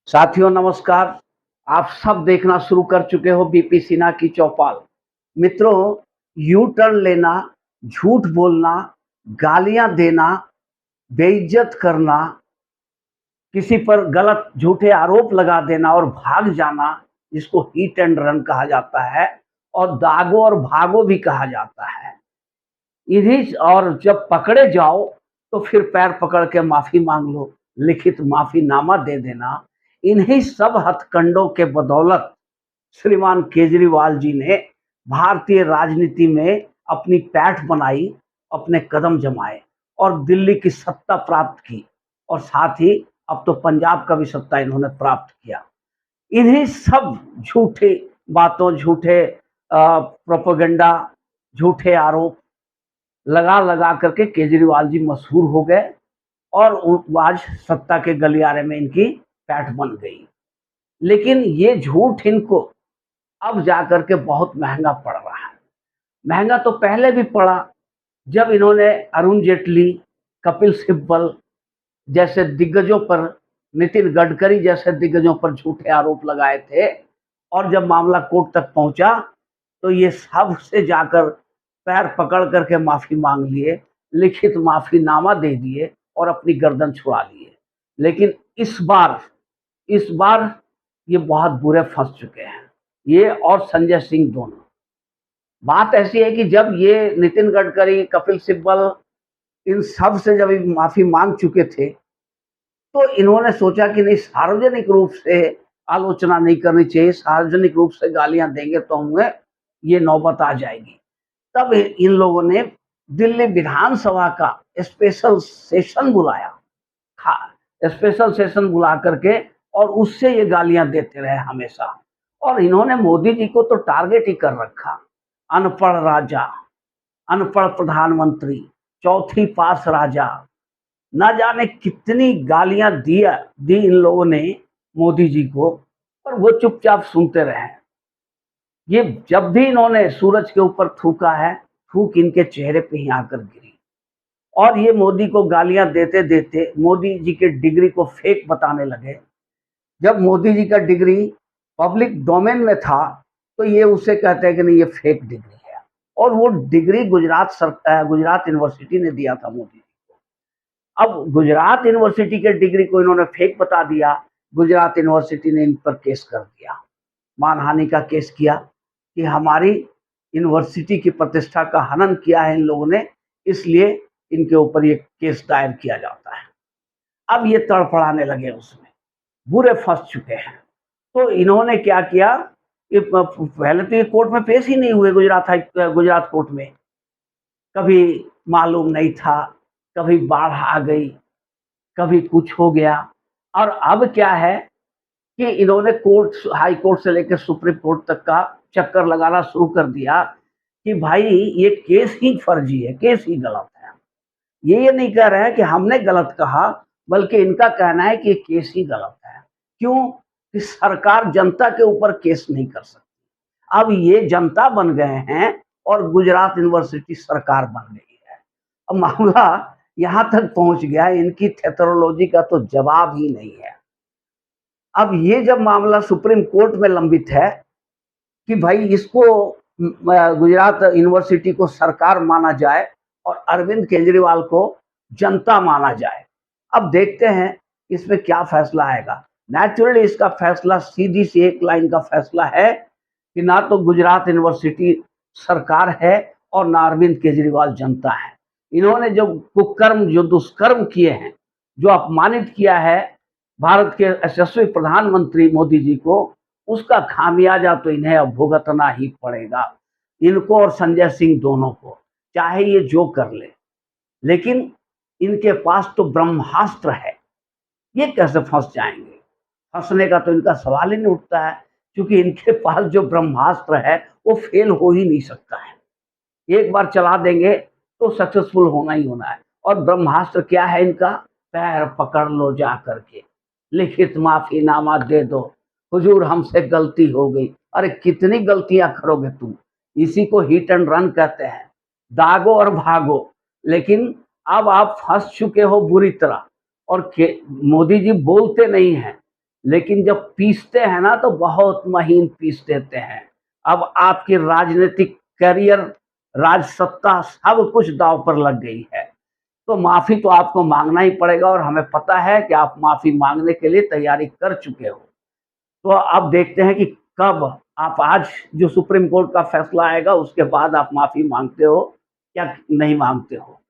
साथियों नमस्कार। आप सब देखना शुरू कर चुके हो बीपी सिन्हा की चौपाल। मित्रों, यू टर्न लेना, झूठ बोलना, गालियां देना, बेइज्जत करना, किसी पर गलत झूठे आरोप लगा देना और भाग जाना, जिसको हिट एंड रन कहा जाता है और दागो और भागो भी कहा जाता है। इन्हीं और जब पकड़े जाओ तो फिर पैर पकड़ के माफी मांग लो, लिखित माफीनामा दे देना। इन्हीं सब हथकंडों के बदौलत श्रीमान केजरीवाल जी ने भारतीय राजनीति में अपनी पैठ बनाई, अपने कदम जमाए और दिल्ली की सत्ता प्राप्त की और साथ ही अब तो पंजाब का भी सत्ता इन्होंने प्राप्त किया। इन्हीं सब झूठे बातों, झूठे प्रोपेगेंडा, झूठे आरोप लगा लगा करके केजरीवाल जी मशहूर हो गए और आज सत्ता के गलियारे में इनकी पैठ बन गई। लेकिन ये झूठ इनको अब जाकर के बहुत महंगा पड़ रहा है। महंगा तो पहले भी पड़ा, जब इन्होंने अरुण जेटली, कपिल सिब्बल जैसे दिग्गजों पर, नितिन गडकरी जैसे दिग्गजों पर झूठे आरोप लगाए थे और जब मामला कोर्ट तक पहुंचा तो ये सब से जाकर पैर पकड़ करके माफी मांग लिए, लिखित माफीनामा दे दिए और अपनी गर्दन छुड़ा लिए। लेकिन इस बार ये बहुत बुरे फंस चुके हैं, ये और संजय सिंह दोनों। बात ऐसी है कि जब ये नितिन गडकरी, कपिल सिब्बल इन सब से जब माफी मांग चुके थे तो इन्होंने सोचा कि नहीं, सार्वजनिक रूप से आलोचना नहीं करनी चाहिए, सार्वजनिक रूप से गालियां देंगे तो हमें ये नौबत आ जाएगी। तब इन लोगों ने दिल्ली विधानसभा का स्पेशल सेशन बुलाया, स्पेशल सेशन बुला करके, और उससे ये गालियां देते रहे हमेशा। और इन्होंने मोदी जी को तो टारगेट ही कर रखा। अनपढ़ राजा, अनपढ़ प्रधानमंत्री, चौथी पास राजा, ना जाने कितनी गालियां दी इन लोगों ने मोदी जी को, और वो चुपचाप सुनते रहे। ये जब भी इन्होंने सूरज के ऊपर थूका है, थूक इनके चेहरे पे ही आकर गिरी। और ये मोदी को गालियां देते देते मोदी जी के डिग्री को फेक बताने लगे। जब मोदी जी का डिग्री पब्लिक डोमेन में था तो ये उसे कहते हैं कि नहीं, ये फेक डिग्री है। और वो डिग्री गुजरात यूनिवर्सिटी ने दिया था मोदी जी को। अब गुजरात यूनिवर्सिटी के डिग्री को इन्होंने फेक बता दिया। गुजरात यूनिवर्सिटी ने इन पर केस कर दिया, मानहानि का केस किया कि हमारी यूनिवर्सिटी की प्रतिष्ठा का हनन किया है इन लोगों ने, इसलिए इनके ऊपर ये केस दायर किया जाता है। अब ये तड़फड़ाने लगे, उसमें बुरे फंस चुके हैं। तो इन्होंने क्या किया, ये पहले तो ये कोर्ट में पेश ही नहीं हुए, गुजरात कोर्ट में। कभी मालूम नहीं था, कभी बाढ़ आ गई, कभी कुछ हो गया। और अब क्या है कि इन्होंने हाई कोर्ट से लेकर सुप्रीम कोर्ट तक का चक्कर लगाना शुरू कर दिया कि भाई ये केस ही फर्जी है, केस ही गलत है। ये नहीं कह रहे हैं कि हमने गलत कहा, बल्कि इनका कहना है कि ये केस ही गलत है। क्यों? कि सरकार जनता के ऊपर केस नहीं कर सकती। अब ये जनता बन गए हैं और गुजरात यूनिवर्सिटी सरकार बन गई है। अब मामला यहाँ तक पहुंच गया, इनकी थेथरोलॉजी का तो जवाब ही नहीं है। अब ये जब मामला सुप्रीम कोर्ट में लंबित है कि भाई इसको गुजरात यूनिवर्सिटी को सरकार माना जाए और अरविंद केजरीवाल को जनता माना जाए। अब देखते हैं इसमें क्या फैसला आएगा। नेचुरली इसका फैसला सीधी सी एक लाइन का फैसला है कि ना तो गुजरात यूनिवर्सिटी सरकार है और ना अरविंद केजरीवाल जनता है। इन्होंने जो कुकर्म, जो दुष्कर्म किए हैं, जो अपमानित किया है भारत के यशस्वी प्रधानमंत्री मोदी जी को, उसका खामियाजा तो इन्हें अब भुगतना ही पड़ेगा, इनको और संजय सिंह दोनों को, चाहे ये जो कर ले। लेकिन इनके पास तो ब्रह्मास्त्र है, ये कैसे फंस जाएंगे? फंसने का तो इनका सवाल ही नहीं उठता है, क्योंकि इनके पास जो ब्रह्मास्त्र है वो फेल हो ही नहीं सकता है। एक बार चला देंगे तो सक्सेसफुल होना ही होना है। और ब्रह्मास्त्र क्या है इनका? पैर पकड़ लो जा करके, लिखित माफीनामा दे दो, हुजूर हमसे गलती हो गई। अरे कितनी गलतियां करोगे तुम? इसी को हिट एंड रन कहते हैं, दागो और भागो। लेकिन अब आप फंस चुके हो बुरी तरह। और मोदी जी बोलते नहीं हैं, लेकिन जब पीसते हैं ना तो बहुत महीन पीस देते हैं। अब आपकी राजनीतिक करियर, राजसत्ता सब कुछ दांव पर लग गई है। तो माफ़ी तो आपको माँगना ही पड़ेगा और हमें पता है कि आप माफ़ी माँगने के लिए तैयारी कर चुके हो। तो अब देखते हैं कि कब आप, आज जो सुप्रीम कोर्ट का फैसला आएगा उसके बाद आप माफ़ी माँगते हो या नहीं माँगते हो।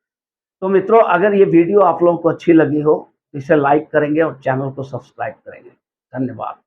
तो मित्रों, अगर ये वीडियो आप लोगों को अच्छी लगी हो, इसे लाइक करेंगे और चैनल को सब्सक्राइब करेंगे। धन्यवाद।